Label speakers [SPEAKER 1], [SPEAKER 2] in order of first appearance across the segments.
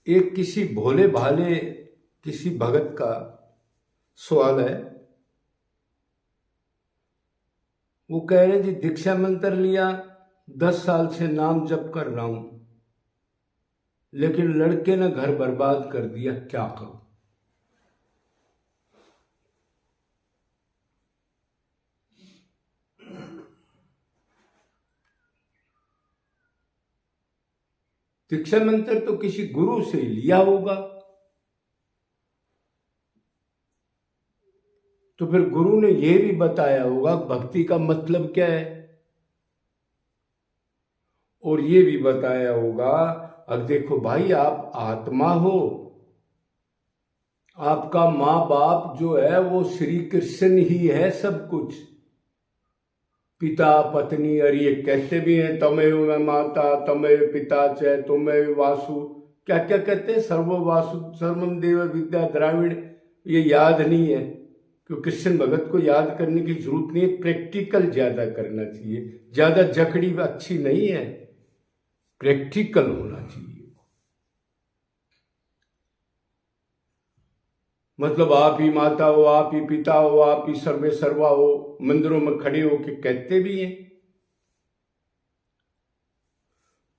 [SPEAKER 1] एक किसी भोले भाले किसी भगत का सवाल है। वो कह रहे जी दीक्षा मंत्र लिया, 10 साल से नाम जप कर रहा हूं, लेकिन लड़के ने घर बर्बाद कर दिया, क्या करूं। दीक्षा मंत्र तो किसी गुरु से लिया होगा, तो फिर गुरु ने यह भी बताया होगा भक्ति का मतलब क्या है, और ये भी बताया होगा अब देखो भाई, आप आत्मा हो, आपका माँ बाप जो है वो श्री कृष्ण ही है सब कुछ, पिता पत्नी। और ये कहते भी हैं तमेव माता तमेव पिता च तुमेव वासु, क्या क्या कहते हैं, सर्व वासु सर्वम देव विद्या द्राविड़। ये याद नहीं है, क्योंकि कृष्ण भगत को याद करने की जरूरत नहीं है, प्रैक्टिकल ज्यादा करना चाहिए। ज्यादा जकड़ी अच्छी नहीं है, प्रैक्टिकल होना चाहिए। मतलब आप ही माता हो, आप ही पिता हो, आप ही सर्वे सर्वा हो, मंदिरों में खड़े होके कहते भी हैं।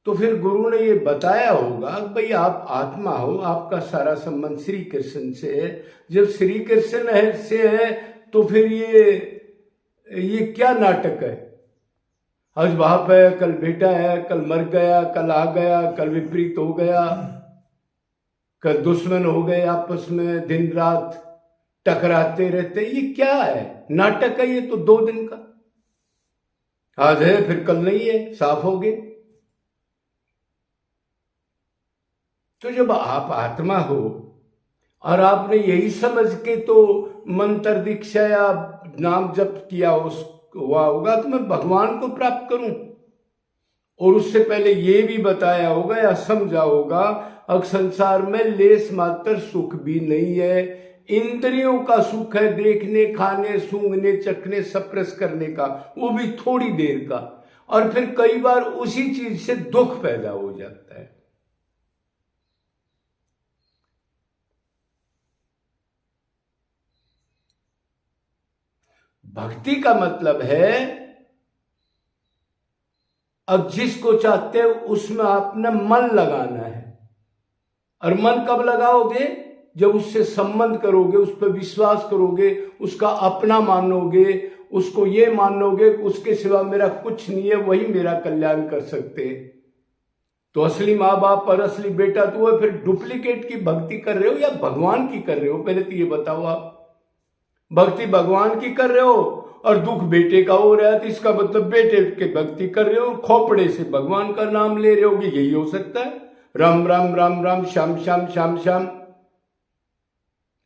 [SPEAKER 1] तो फिर गुरु ने ये बताया होगा भाई आप आत्मा हो, आपका सारा संबंध श्री कृष्ण से है। जब श्री कृष्ण है से है तो फिर ये क्या नाटक है। आज बाप है, कल बेटा है, कल मर गया, कल आ गया, कल विपरीत हो गया, कल दुश्मन हो गए, आपस में दिन रात टकराते रहते। ये क्या है, नाटक है ये तो 2 दिन का। आज है फिर कल नहीं है, साफ हो गए। तो जब आप आत्मा हो और आपने यही समझ के तो मंत्र दीक्षा या नाम जप किया हुआ होगा तो मैं भगवान को प्राप्त करूं, और उससे पहले ये भी बताया होगा या समझा होगा अब संसार में लेस मात्र सुख भी नहीं है। इंद्रियों का सुख है, देखने, खाने, सूंघने, चखने, स्पर्श करने का, वो भी थोड़ी देर का, और फिर कई बार उसी चीज से दुख पैदा हो जाता है। भक्ति का मतलब है अब जिसको चाहते हो उसमें आपने मन लगाना है। और मन कब लगाओगे, जब उससे संबंध करोगे, उस पर विश्वास करोगे, उसका अपना मानोगे, उसको ये मानोगे कि उसके सिवा मेरा कुछ नहीं है, वही मेरा कल्याण कर सकते हैं। तो असली माँ बाप और असली बेटा तो है। फिर डुप्लीकेट की भक्ति कर रहे हो या भगवान की कर रहे हो, पहले तो ये बताओ। आप भक्ति भगवान की कर रहे हो और दुख बेटे का हो रहा है, तो इसका मतलब बेटे के भक्ति कर रहे हो, खोपड़े से भगवान का नाम ले रहे हो। यही हो सकता है, राम राम राम राम श्याम श्याम श्याम श्याम,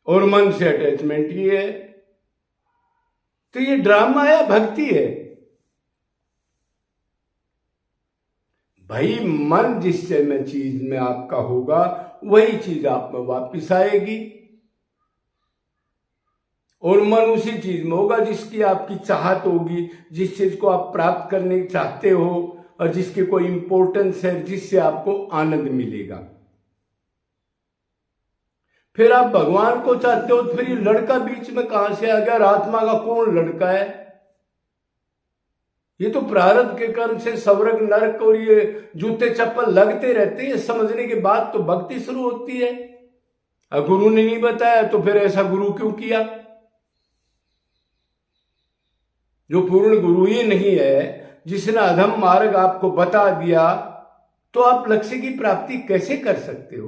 [SPEAKER 1] और मन से अटैचमेंट ही है। तो ये ड्रामा है, भक्ति है भाई। मन जिस में चीज में आपका होगा वही चीज आप में वापिस आएगी, और मन उसी चीज में होगा जिसकी आपकी चाहत होगी, जिस चीज को आप प्राप्त करने चाहते हो और जिसकी कोई इंपॉर्टेंस है, जिससे आपको आनंद मिलेगा। फिर आप भगवान को चाहते हो तो फिर ये लड़का बीच में कहां से आ गया, और आत्मा का कौन लड़का है। ये तो प्रारब्ध के कर्म से स्वर्ग नरक और ये जूते चप्पल लगते रहते हैं, समझने के बाद तो भक्ति शुरू होती है। और गुरु ने नहीं बताया तो फिर ऐसा गुरु क्यों किया। जो पूर्ण गुरु ही नहीं है, जिसने अधम मार्ग आपको बता दिया, तो आप लक्ष्य की प्राप्ति कैसे कर सकते हो।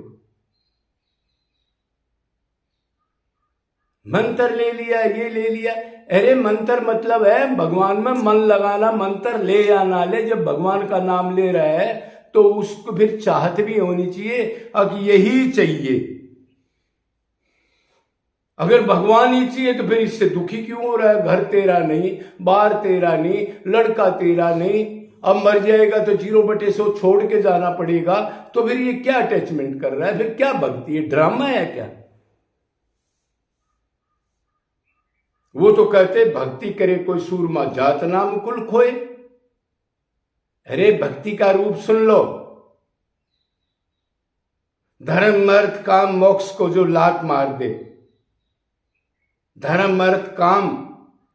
[SPEAKER 1] मंत्र ले लिया, ये ले लिया, अरे मंत्र मतलब है भगवान में मन लगाना। मंत्र ले या ना ले, जब भगवान का नाम ले रहा है तो उसको फिर चाहत भी होनी चाहिए, अब यही चाहिए। अगर भगवान ही चाहिए तो फिर इससे दुखी क्यों हो रहा है। घर तेरा नहीं, बार तेरा नहीं, लड़का तेरा नहीं, अब मर जाएगा तो 0/100 छोड़ के जाना पड़ेगा, तो फिर ये क्या अटैचमेंट कर रहा है, फिर क्या भक्ति है, ड्रामा है क्या। वो तो कहते भक्ति करे कोई सूरमा जात नाम कुल खोए। अरे भक्ति का रूप सुन लो, धर्म अर्थ काम मोक्ष को जो लात मार दे, धर्म अर्थ काम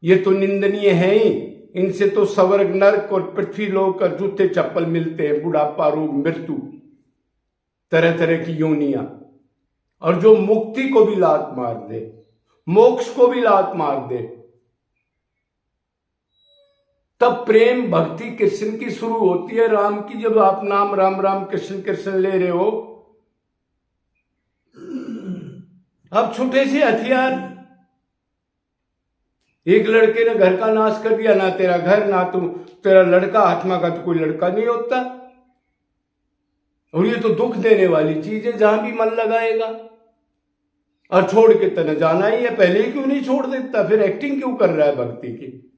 [SPEAKER 1] ये तो निंदनीय है ही, इनसे तो स्वर्ग नरक और पृथ्वी लोक और जूते चप्पल मिलते हैं, बुढ़ापा रोग मृत्यु तरह तरह की योनियां। और जो मुक्ति को भी लात मार दे, मोक्ष को भी लात मार दे, तब प्रेम भक्ति कृष्ण की शुरू होती है, राम की। जब आप नाम राम राम कृष्ण कृष्ण ले रहे हो, अब छोटे से हथियार, एक लड़के ने घर का नाश कर दिया, ना तेरा घर ना तुम तेरा लड़का, आत्मा का तो कोई लड़का नहीं होता। और ये तो दुख देने वाली चीज है, जहां भी मन लगाएगा। और छोड़ के तो न जाना ही है, पहले ही क्यों नहीं छोड़ देता, फिर एक्टिंग क्यों कर रहा है भक्ति की।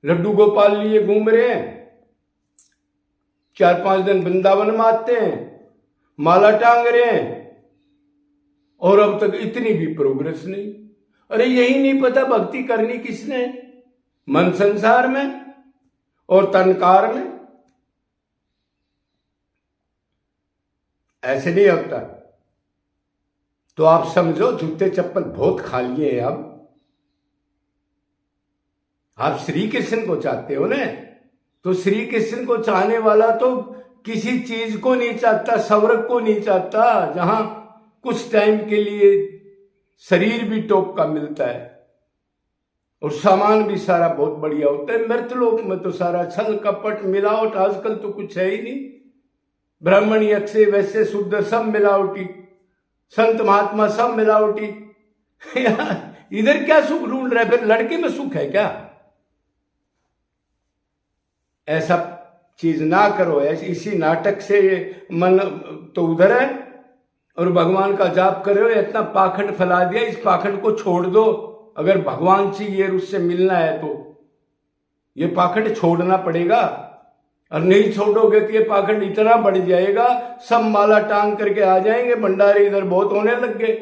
[SPEAKER 1] लड्डू गोपाल लिए घूम रहे हैं, 4-5 दिन वृंदावन में आते हैं, माला टांग रहे हैं, और अब तक इतनी भी प्रोग्रेस नहीं। अरे यही नहीं पता भक्ति करनी किसने, मन संसार में और तनकार में। ऐसे नहीं होता। तो आप समझो जूते चप्पल बहुत खा लिए हैं। अब आप श्री कृष्ण को चाहते हो ना, तो श्री कृष्ण को चाहने वाला तो किसी चीज को नहीं चाहता, स्वर्ग को नहीं चाहता, जहां कुछ टाइम के लिए शरीर भी टॉप का मिलता है और सामान भी सारा बहुत बढ़िया होता है। मृतलोक में तो सारा छल कपट मिलावट, आजकल तो कुछ है ही नहीं। ब्राह्मण यक्षे वैसे शुद्ध सब मिलावटी, संत महात्मा सब मिलावटी। इधर क्या सुख ढूंढ रहे, फिर लड़के में सुख है क्या? ऐसा चीज ना करो। इसी नाटक से मन तो उधर है और भगवान का जाप कर रहे हो, इतना पाखंड फैला दिया। इस पाखंड को छोड़ दो। अगर भगवान चाहिए और उससे मिलना है तो ये पाखंड छोड़ना पड़ेगा, और नहीं छोड़ोगे तो ये पाखंड इतना बढ़ जाएगा, सब माला टांग करके आ जाएंगे। भंडारे इधर बहुत होने लग गए,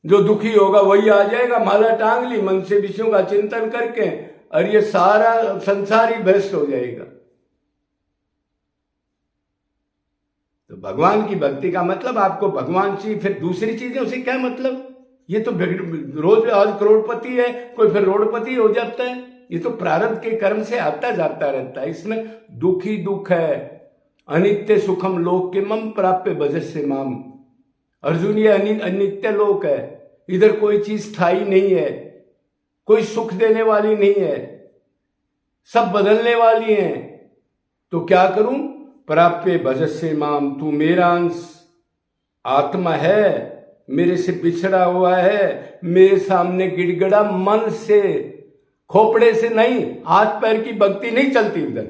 [SPEAKER 1] जो दुखी होगा वही आ जाएगा, माला टांग ली, मन से विषयों का चिंतन करके, और ये सारा संसार ही भ्रष्ट हो जाएगा। तो भगवान की भक्ति का मतलब आपको भगवान चाहिए, फिर दूसरी चीजें उसे क्या मतलब? ये तो रोज आज करोड़पति है, कोई फिर रोडपति हो जाता है। ये तो प्रारब्ध के कर्म से आता जाता रहता है। इसमें दुख ही दुख है। अनित्य सुखम लोक के मम प्राप्य भजस्य माम। अर्जुन, ये अनित्य लोक है, इधर कोई चीज स्थायी नहीं है, कोई सुख देने वाली नहीं है, सब बदलने वाली है। तो क्या करूं? प्राप्य भजस्य माम, तू मेरा अंश आत्मा है, मेरे से बिछड़ा हुआ है, मेरे सामने गिड़गिड़ा मन से, खोपड़े से नहीं, हाथ पैर की भक्ति नहीं चलती उधर।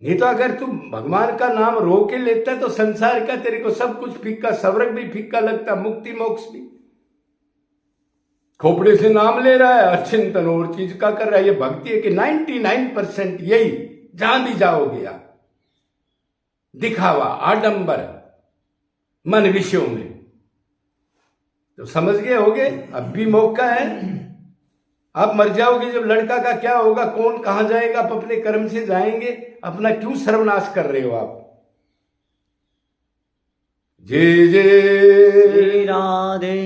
[SPEAKER 1] नहीं तो अगर तू भगवान का नाम रो के लेता तो संसार का तेरे को सब कुछ फीका, स्वर्ग भी फीका लगता, मुक्ति मोक्ष भी। खोपड़े से नाम ले रहा है, चिंतन और चीज का कर रहा है। ये भक्ति है कि 99% यही, जहां भी जाओगे आप, दिखावा, आडंबर, मन विषयों में। तो समझ गए होगे, अब भी मौका है। आप मर जाओगे जब, लड़का का क्या होगा, कौन कहां जाएगा? आप अपने कर्म से जाएंगे, अपना क्यों सर्वनाश कर रहे हो आप? जय जय राधे।